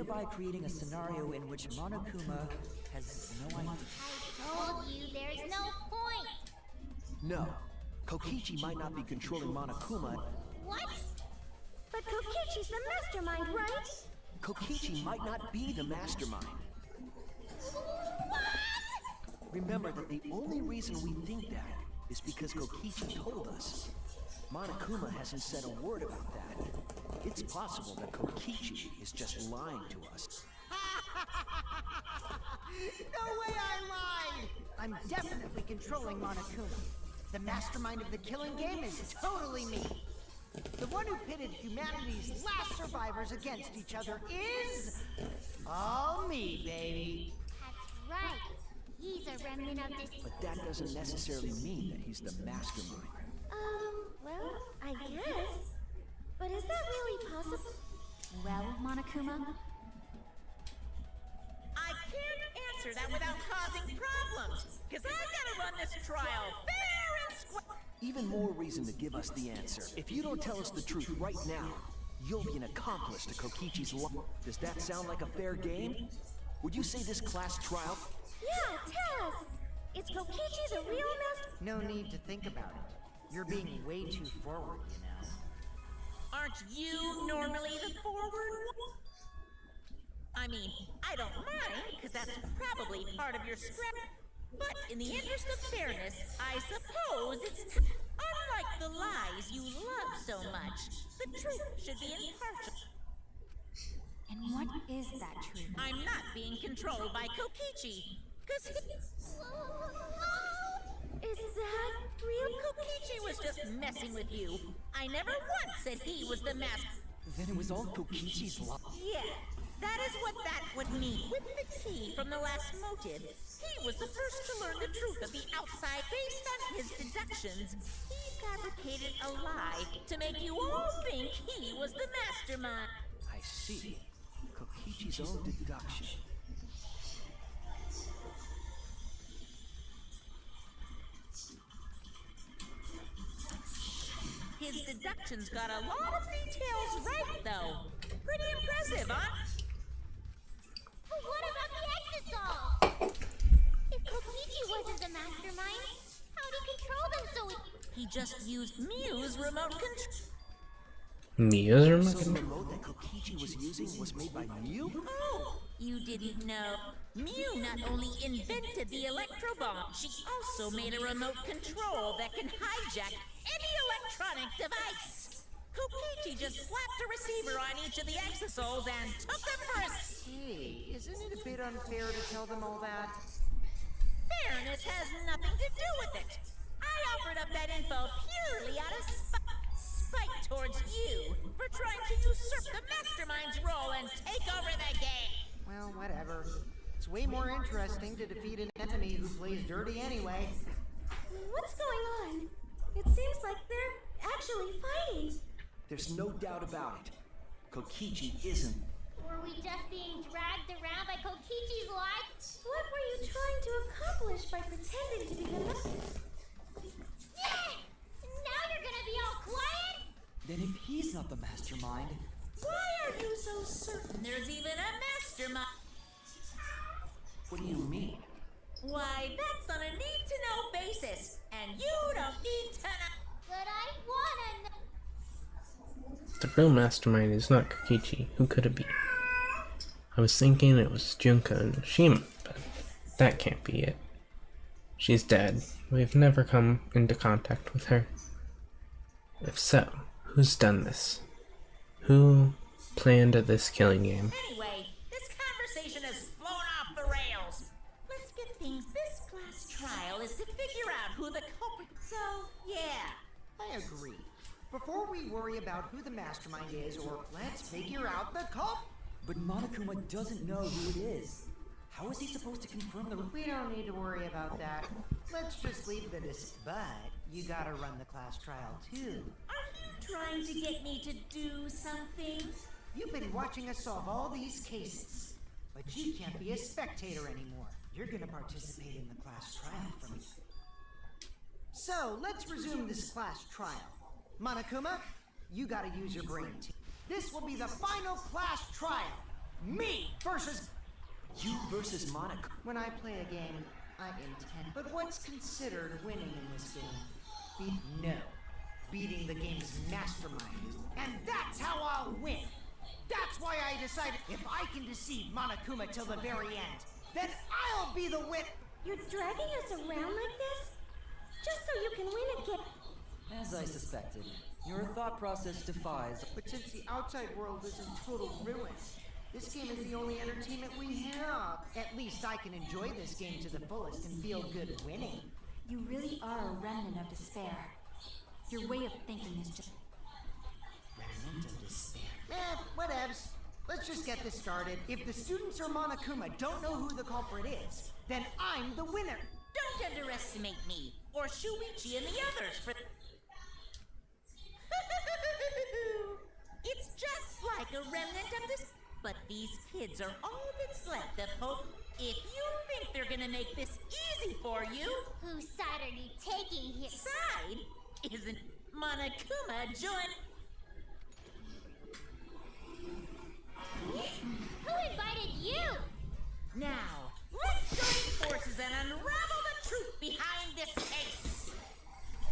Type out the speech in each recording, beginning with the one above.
thereby creating a scenario in which Monokuma has no idea. I told you there's no point! No. Kokichi might not be controlling Monokuma. What? But Kokichi's the mastermind, right? Kokichi might not be the mastermind. What? Remember that the only reason we think that is because Kokichi told us. Monokuma hasn't said a word about that. It's possible that Kokichi is just lying to us. No way I lied! I'm definitely controlling Monokuma. The mastermind of the killing game is totally me. The one who pitted humanity's last survivors against each other is... all me, baby. That's right. He's a remnant of this... But that doesn't necessarily mean that he's the mastermind. Well, I guess. But is that really possible? Well, Monokuma? I can't answer that without causing problems, because I gotta run this trial fair and square. Even more reason to give us the answer. If you don't tell us the truth right now, you'll be an accomplice to Kokichi's law. Does that sound like a fair game? Would you say this class trial... Yeah, tell us! Is Kokichi the real master? No need to think about it. You're being way too forward, you know. Aren't you normally the forward one? I mean, I don't mind, because that's probably part of your script. But in the interest of fairness, I suppose it's... Unlike the lies you love so much, the truth should be impartial. And what is that truth? I'm not being controlled by Kokichi, because he... Is that real? Kokichi was just messing with you. I never once said he was the master. Then it was all Kokichi's law. Yeah, that is what that would mean. With the key from the last motive, he was the first to learn the truth of the outside based on his deductions. He fabricated a lie to make you all think he was the mastermind. I see. Kokichi's own deduction. His deductions got a lot of details right, though. Pretty impressive, huh? But what about the Exisol? If Kokichi wasn't the mastermind, how'd he control them so He just used Mew's remote control. So the remote that Kokichi was using was made by Mew? Oh, you didn't know. Mew not only invented the electro bomb, she also made a remote control that can hijack any electronic device. Kokichi just slapped a receiver on each of the exosols and took them for a... Hey, isn't it a bit unfair to tell them all that? Fairness has nothing to do with it. I offered up that info purely out of a spite towards you for trying to usurp the mastermind's role and take over the game. Well, whatever. It's way more interesting to defeat an enemy who plays dirty anyway. What's going on? It seems like they're actually fighting. There's no doubt about it. Kokichi isn't. Were we just being dragged around by Kokichi's life? What were you trying to accomplish by pretending to be the Yeah! Now you're gonna be all quiet? Then if he's not the mastermind, Why are you so certain there's even a mastermind? What do you mean? Why, that's on a need-to-know basis, and you don't need to know. But I wanna know. The real mastermind is not Kokichi. Who could it be? I was thinking it was Junka and Shima, but that can't be it. She's dead. We've never come into contact with her. If so, who's done this? Who planned this killing game? Anyway, this conversation has flown off the rails. Let's get things. This class trial is to figure out who the culprit. So, yeah. I agree. Before we worry about who the mastermind is, or let's figure out the culprit. but Monokuma doesn't know who it is. How is he supposed to confirm the... We don't need to worry about that. Let's just leave the But you gotta run the class trial too. Are you trying to get me to do something? You've been watching us solve all these cases, but you can't be a spectator anymore. You're gonna participate in the class trial for me. So, let's resume this class trial. Monokuma, you gotta use your brain too. This will be the final class trial. Me versus... You versus Monokuma. When I play a game, I intend. But what's considered winning in this game? Beating the game's mastermind is... And that's how I'll win! That's why I decided if I can deceive Monokuma till the very end, then I'll be the win... You're dragging us around like this? Just so you can win again. As I suspected, your thought process defies... But since the outside world is in total ruin, this game is the only entertainment we have. At least I can enjoy this game to the fullest and feel good winning. You really are a remnant of despair. Your way of thinking is just... Remnant of despair. Whatevs. Let's just get this started. If the students or Monokuma don't know who the culprit is, then I'm the winner. Don't underestimate me, or Shuichi and the others for... It's just like a remnant of this... But these kids are all that's left of hope. If you think they're gonna make this easy for you... Whose side are you taking here? Side? Isn't Monokuma join... Who invited you? Now, let's join forces and unravel the truth behind this case.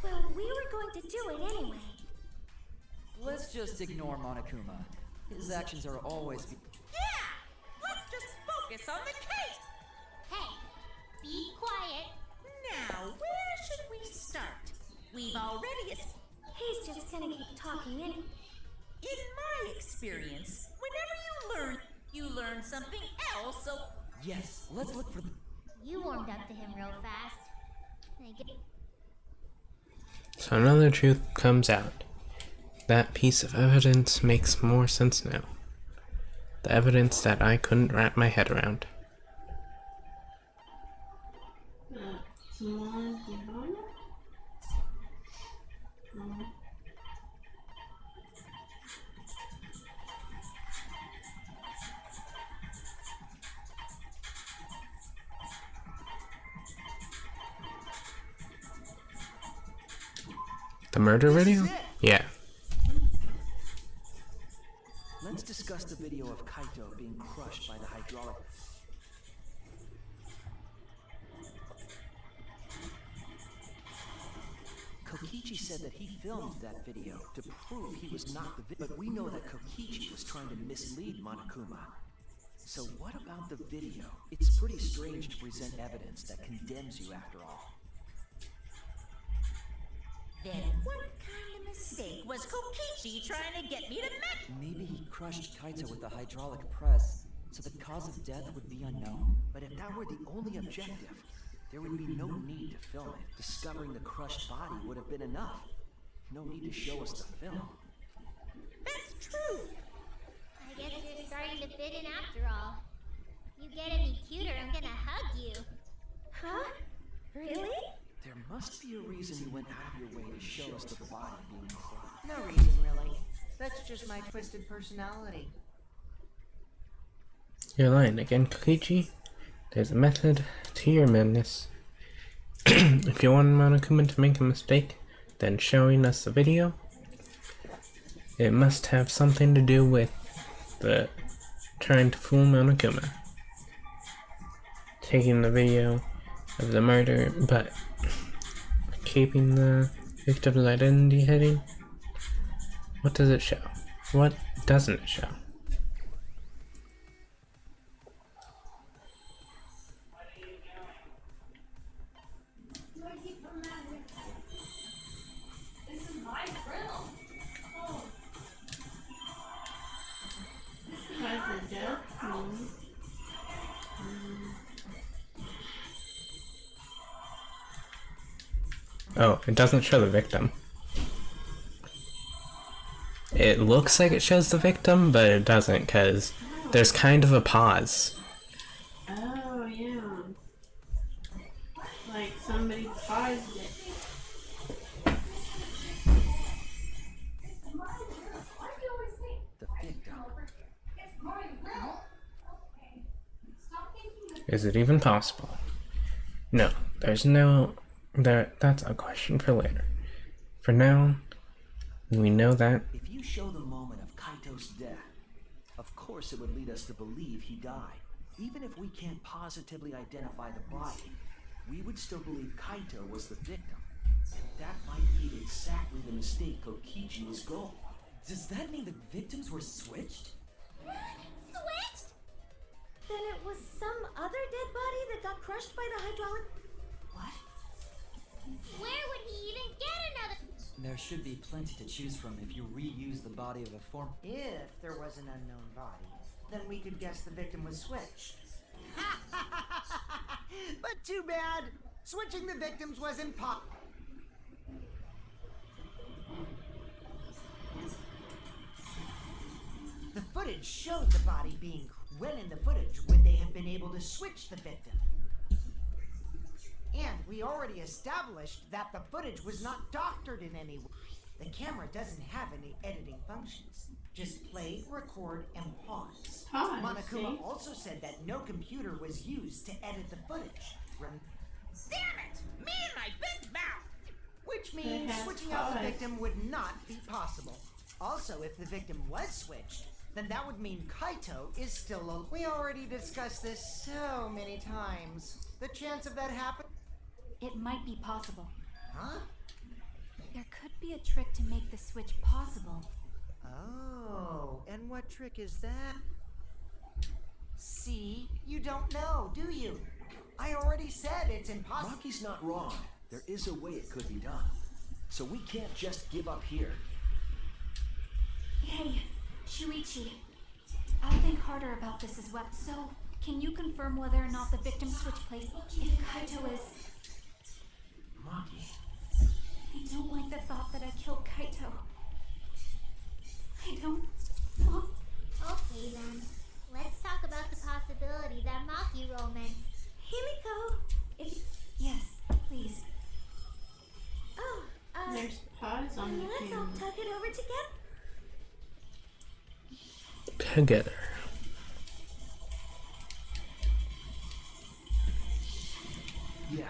Well, we were going to do it anyway. Let's just ignore Monokuma. His actions are always... Yeah! Let's just focus on the case. Hey, be quiet. Now, where should we start? We've already... He's just gonna keep talking and... In my experience, whenever you learn something else, so... Yes, let's look for... You warmed up to him real fast. So another truth comes out. That piece of evidence makes more sense now. The evidence that I couldn't wrap my head around. The murder video? Yeah. Let's discuss the video of Kaito being crushed by the hydraulic. Kokichi said that he filmed that video to prove he was not the victim, but we know that Kokichi was trying to mislead Monokuma. So what about the video? It's pretty strange to present evidence that condemns you after all. Then what kind of mistake was Kokichi trying to get me to make? Maybe he crushed Kaito with the hydraulic press, so the cause of death would be unknown? But if that were the only objective, there would be no need to film it. Discovering the crushed body would have been enough. No need to show us the film. That's true. I guess you're starting to fit in after all. You get any cuter, I'm gonna hug you. Huh? Really? There must be a reason you went out of your way to show us the body being crushed. No reason, really. That's just my twisted personality. You're lying again, Kokichi. There's a method to your madness. If you want Monokuma to make a mistake, then showing us the video, it must have something to do with the trying to fool Monokuma. Taking the video of the murder, but keeping the victim's identity hidden. What does it show? What doesn't it show? Oh, it doesn't show the victim. It looks like it shows the victim, but it doesn't, because there's kind of a pause. Oh, yeah. Like somebody paused it. The victim. Is it even possible? No, there's no... That's a question for later. For now, we know that... If you show the moment of Kaito's death, of course it would lead us to believe he died. Even if we can't positively identify the body, we would still believe Kaito was the victim. And that might be exactly the mistake Kokichi was going. Does that mean the victims were switched? Switched? Then it was some other dead body that got crushed by the hydraulic... What? Where would he even get another? There should be plenty to choose from if you reuse the body of a form. If there was an unknown body, then we could guess the victim was switched. But too bad. Switching the victims was impossible. The footage showed the body being... When in the footage would they have been able to switch the victim? And we already established that the footage was not doctored in any way. The camera doesn't have any editing functions. Just play, record, and pause. Pause, Monokuma see? also said that no computer was used to edit the footage. Damn it! Me and my big mouth! Which means has switching out the pause. victim would not be possible. Also, if the victim was switched, then that would mean Kaito is still alive. We already discussed this so many times. The chance of that happening? It might be possible. Huh? There could be a trick to make the switch possible. Oh, and what trick is that? See, you don't know, do you? I already said it's impossible. Maki's not wrong. There is a way it could be done. So we can't just give up here. Hey, Shuichi. I'll think harder about this as well. So, can you confirm whether or not the victim switched place if Kaito is... Maki. I don't like the thought that I killed Kaito. I don't... Oh, Okay then. Let's talk about the possibility that Maki romance. Himiko! If... yes, please. Oh, There's pause on the let's all camera. tuck it over together. Together. Yeah,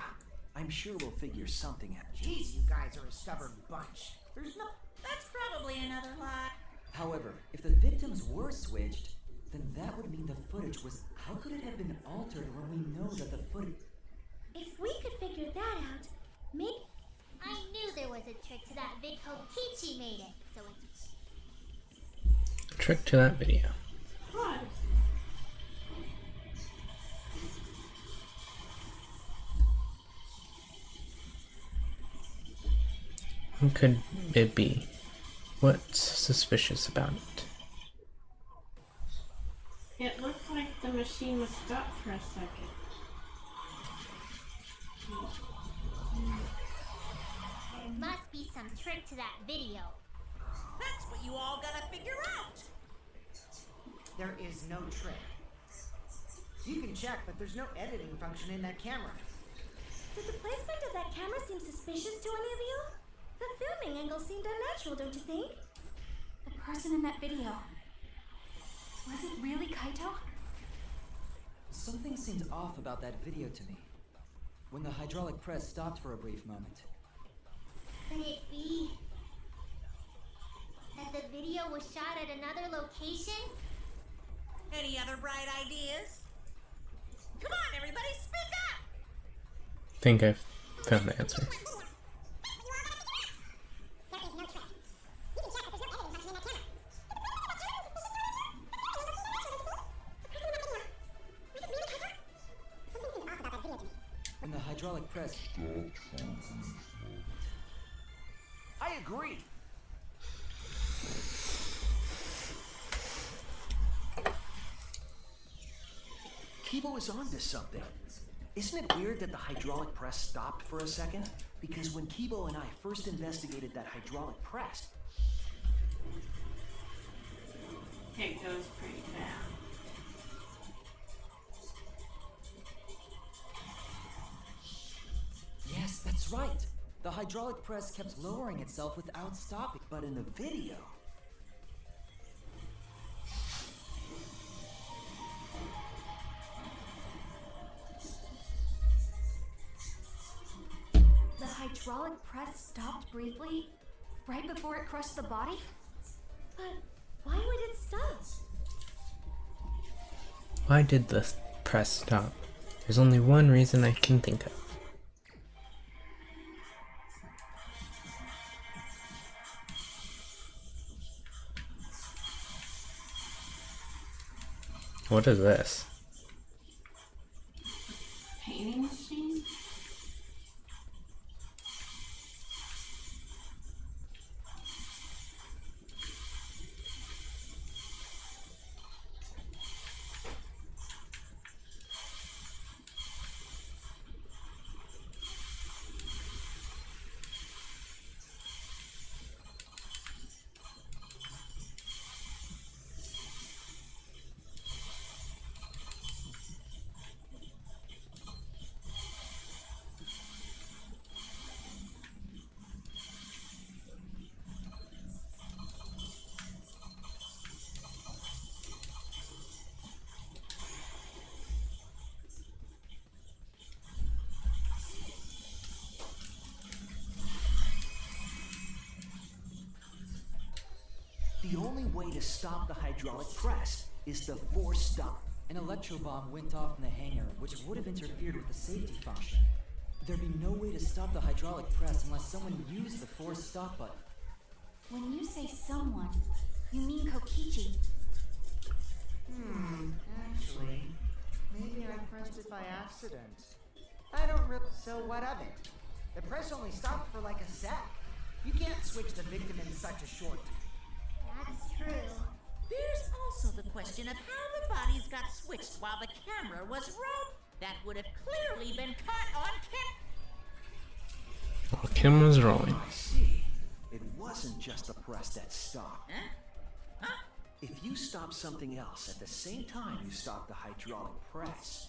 I'm sure we'll figure something out. Jeez, you guys are a stubborn bunch. There's no... That's probably another lie. However, if the victims were switched, then that would mean the footage was... How could it have been altered when we know that the footage... If we could figure that out, maybe... I knew there was a trick to that vid. Kokichi made it, so it's... Trick to that video. Pause. Who could it be? What's suspicious about it? It looked like the machine was stopped for a second. must be some trick to that video. That's what you all gotta figure out. There is no trick. You can check, but there's no editing function in that camera. Did the placement of that camera seem suspicious to any of you? The filming angle seemed unnatural, don't you think? The person in that video. Was it really Kaito? Something seemed off about that video to me. When the hydraulic press stopped for a brief moment. Could it be that the video was shot at another location? Any other bright ideas? Come on, everybody, speak up! Think I've found the answer. When the hydraulic press... I agree. Kibo is onto something. Isn't it weird that the hydraulic press stopped for a second? Because when Kibo and I first investigated that hydraulic press, It goes pretty fast. Yes, that's right. The hydraulic press kept lowering itself without stopping. but in the video, The hydraulic press stopped briefly, right before it crushed the body? But why would it stop? Why did the press stop? There's only one reason I can think of. What is this? Painting machine? the only way to stop the hydraulic press is to force stop. An electro bomb went off in the hangar, which would have interfered with the safety function. There'd be no way to stop the hydraulic press unless someone used the force stop button. When you say someone, you mean Kokichi. Actually, maybe I pressed it by accident. I don't really. So what of it? The press only stopped for like a sec. You can't switch the victim in such a short. That's true. There's also the question of how the bodies got switched while the camera was rolling. That would have clearly been caught on camera. Well, camera's rolling. I see. It wasn't just the press that stopped. Huh? Huh? If you stop something else at the same time you stop the hydraulic press,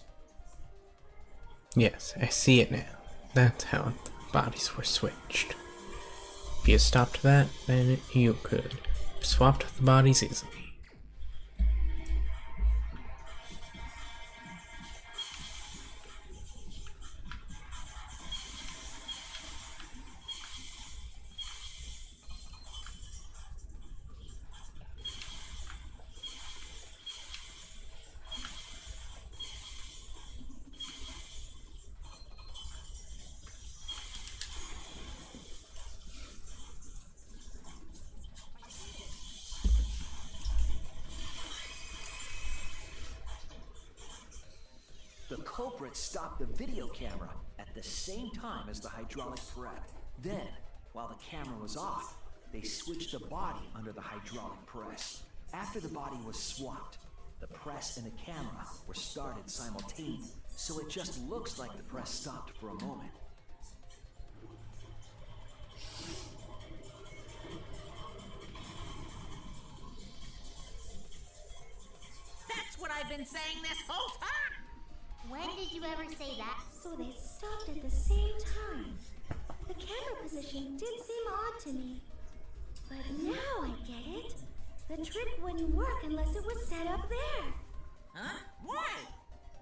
Yes, I see it now. That's how the bodies were switched. If you stopped that, then you could have swapped the bodies easily. the culprit stopped the video camera at the same time as the hydraulic press. Then, while the camera was off, they switched the body under the hydraulic press. After the body was swapped, the press and the camera were started simultaneously, so it just looks like the press stopped for a moment. been saying this whole time. When did you ever say that? So they stopped at the same time. The camera position did seem odd to me. But now I get it. The trick wouldn't work unless it was set up there. Huh? Why?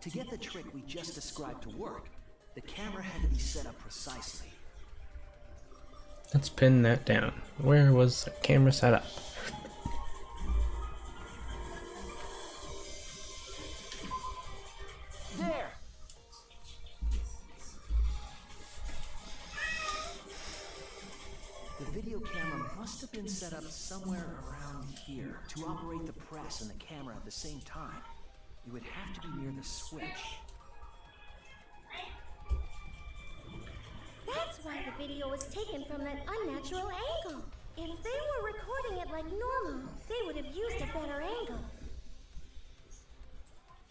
To get the trick we just described to work, the camera had to be set up precisely. Let's pin that down. Where was the camera set up? There! The video camera must have been set up somewhere around here to operate the press and the camera at the same time. You would have to be near the switch. That's why the video was taken from that unnatural angle. If they were recording it like normal, they would have used a better angle.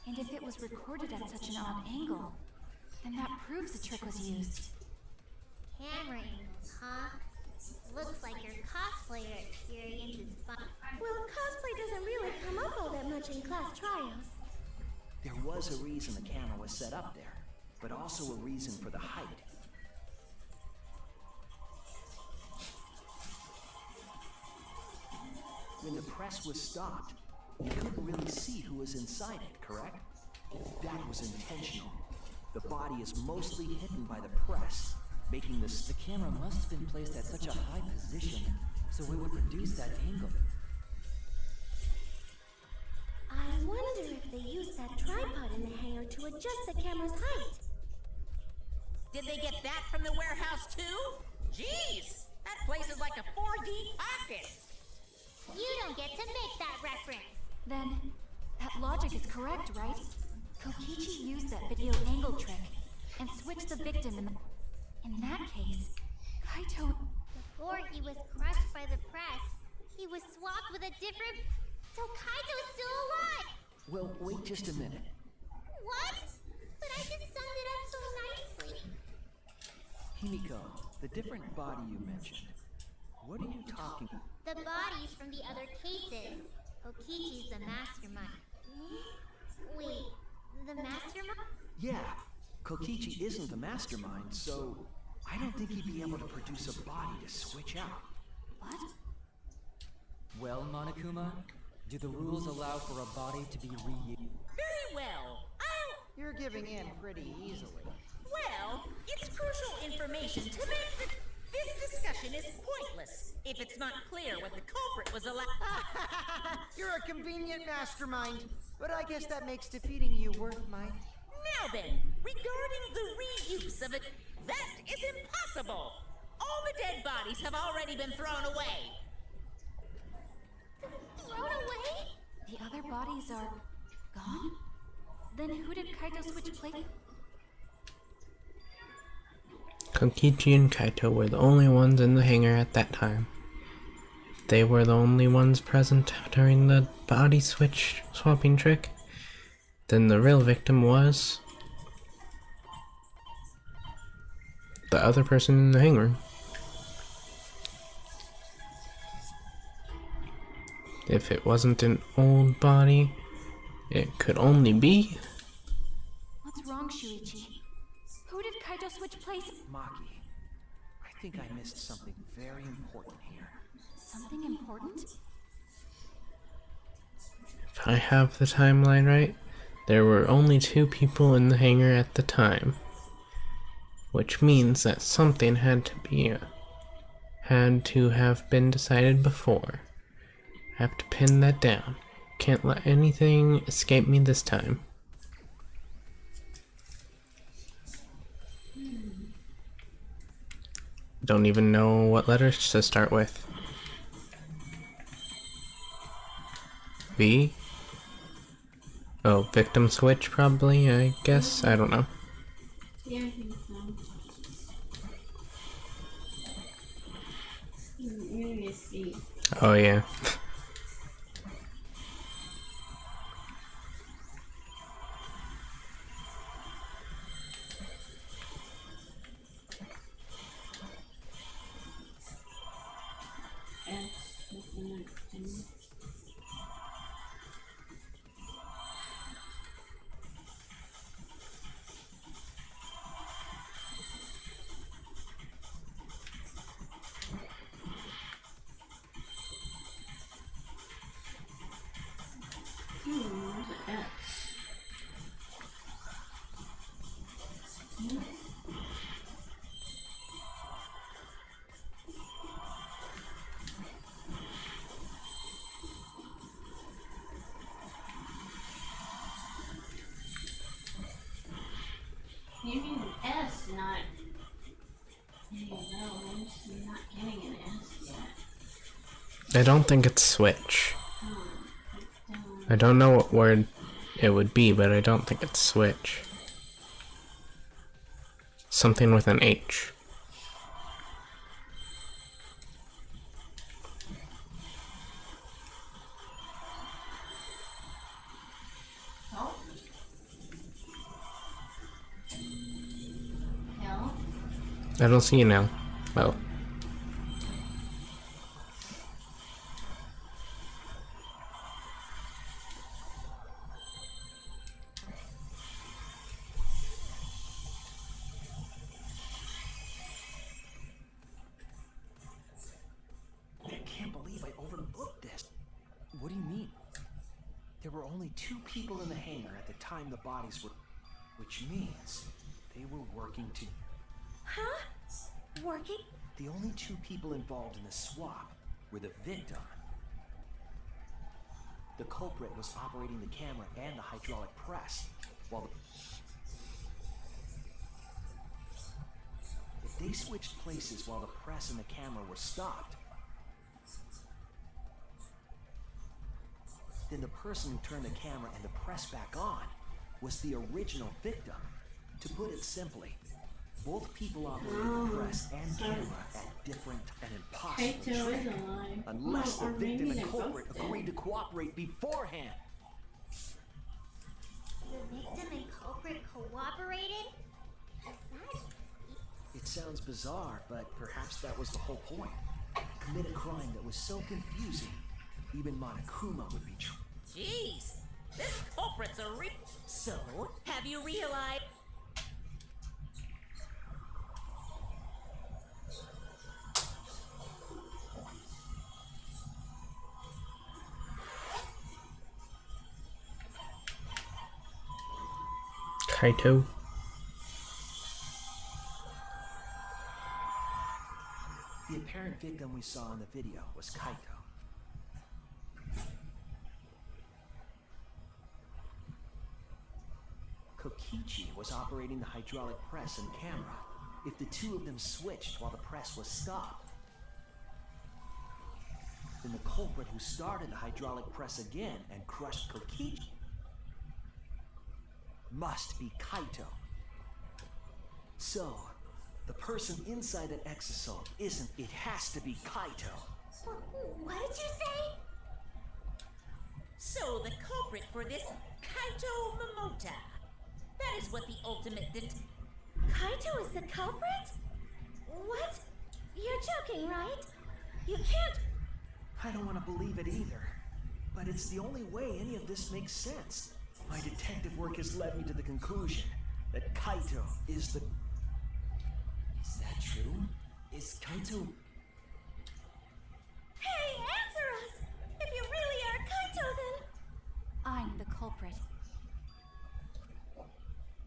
And if it was recorded at such an odd angle, then that proves the trick was used. Camera angles, huh? Looks like your cosplayer experience is fun. Well, cosplay doesn't really come up all that much in class trials. There was a reason the camera was set up there, but also a reason for the height. When the press was stopped, you couldn't really see who was inside it, correct? That was intentional. The body is mostly hidden by the press, making this... The camera must have been placed at such a high position, so it would produce that angle. I wonder if they used that tripod in the hangar to adjust the camera's height. Did they get that from the warehouse too? Jeez, that place is like a 4D pocket. You don't get to make that reference. Then, that logic is correct, right? Kokichi used that video angle trick and switched the victim in that case, Kaito... Before he was crushed by the press, he was swapped with a different... So Kaito's still alive! Well, wait just a minute. What? But I just summed it up so nicely. Himiko, the different body you mentioned, what are you talking about? The bodies from the other cases. Kokichi's the mastermind. Wait, the mastermind? Yeah, Kokichi isn't the mastermind, so I don't think he'd be able to produce a body to switch out. What? Well, Monokuma, do the rules allow for a body to be reused? Very well. You're giving in pretty easily. Well, it's crucial information to make that this discussion is pointless if it's not clear what the culprit was allowed. You're a convenient mastermind, but I guess that makes defeating you worth my... Now then, regarding the reuse of it, that is impossible. All the dead bodies have already been thrown away. Thrown away? The other bodies are... gone? Then who did Kaito switch place? Kokichi and Kaito were the only ones in the hangar at that time. They were the only ones present during the body switch swapping trick. Then the real victim was... the other person in the hangar. If it wasn't an old body, it could only be... What's wrong, Shuichi? Who did Kaito switch place? Maki, I think I missed something very important here. Something important? If I have the timeline right, there were only 2 people in the hangar at the time. Which means that something had to have been decided before. I have to pin that down. Can't let anything escape me this time. Don't even know what letters to start with. V? Oh, victim switch probably, I guess. I don't know. Yeah, I think so. Maybe a C. Oh yeah. S is the next thing. Where's the S? You need an S, not any of those. You're not getting an S yet. I don't think it's switch. I don't know what word it would be, but I don't think it's switch. Something with an H. Oh. No. I don't see you now. Oh. I can't believe I overlooked this. What do you mean? There were only 2 people in the hangar at the time the bodies were... Which means they were working to... Huh? Working? The only 2 people involved in the swap were the victim. The culprit was operating the camera and the hydraulic press, while the... If they switched places while the press and the camera were stopped, then the person who turned the camera and the press back on was the original victim. To put it simply, both people operated the press and camera at different and impossible Kaito is trick, alive. unless the Or victim maybe and they're culprit both dead. agreed to cooperate beforehand. The victim and culprit cooperated? Is that... It sounds bizarre, but perhaps that was the whole point. Commit a crime that was so confusing, even Monokuma would be Jeez, this culprit's a re- So, have you realized? Kaito. The apparent victim we saw in the video was Kaito. Kokichi was operating the hydraulic press and camera. If the 2 of them switched while the press was stopped, then the culprit who started the hydraulic press again and crushed Kokichi must be Kaito. So, the person inside that exosome isn't, it has to be Kaito. What did you say? So the culprit for this Kaito Momota. That is what the ultimate Kaito is the culprit? What? You're joking, right? You can't... I don't want to believe it either, but it's the only way any of this makes sense. My detective work has led me to the conclusion that Kaito is the... Is that true? Is Kaito... Hey, answer us! If you really are Kaito, then... I'm the culprit.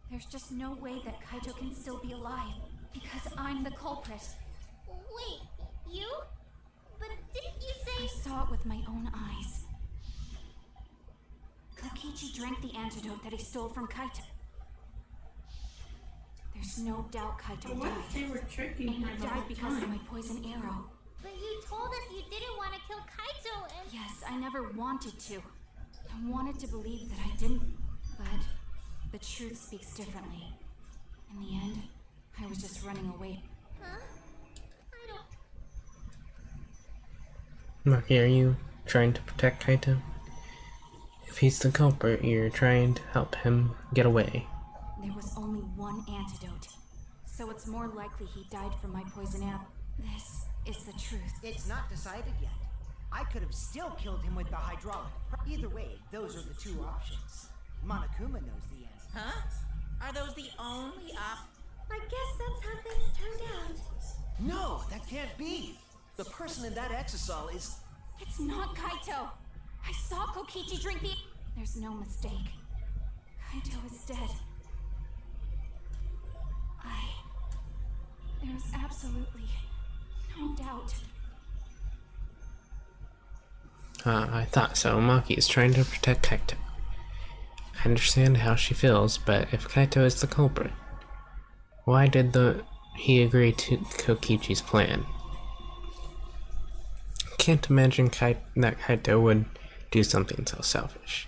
There's just no way that Kaito can still be alive, because I'm the culprit. Wait, you? But didn't you I say... saw it with my own eyes. Kokichi drank the antidote that he stole from Kaito. There's no doubt Kaito What died. if they were tricking And her he the died whole because of time? my poison arrow. But you told us you didn't want to kill Kaito and... Yes, I never wanted to. I wanted to believe that I didn't, but the truth speaks differently. In the end, I was just running away. Huh? I don't... Maki, are you trying to protect Kaito? If he's the culprit, you're trying to help him get away. There was only one antidote, so it's more likely he died from my poison arrow. This is the truth. It's not decided yet. I could have still killed him with the hydraulic. Either way, those are the 2 options. Monokuma knows the answer. Huh? Are those the only I guess that's how things turned out. No, that can't be! The person in that exosol is... It's not Kaito! I saw Kokichi drink the... There's no mistake. Kaito is dead. There's absolutely no doubt. I thought so. Maki is trying to protect Kaito. I understand how she feels, but if Kaito is the culprit, why did he agree to Kokichi's plan? I can't imagine that Kaito would do something so selfish.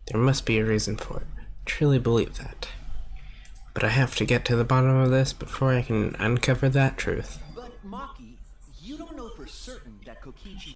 There must be a reason for it. I truly believe that. But I have to get to the bottom of this before I can uncover that truth. But Maki, you don't know for certain that Kokichi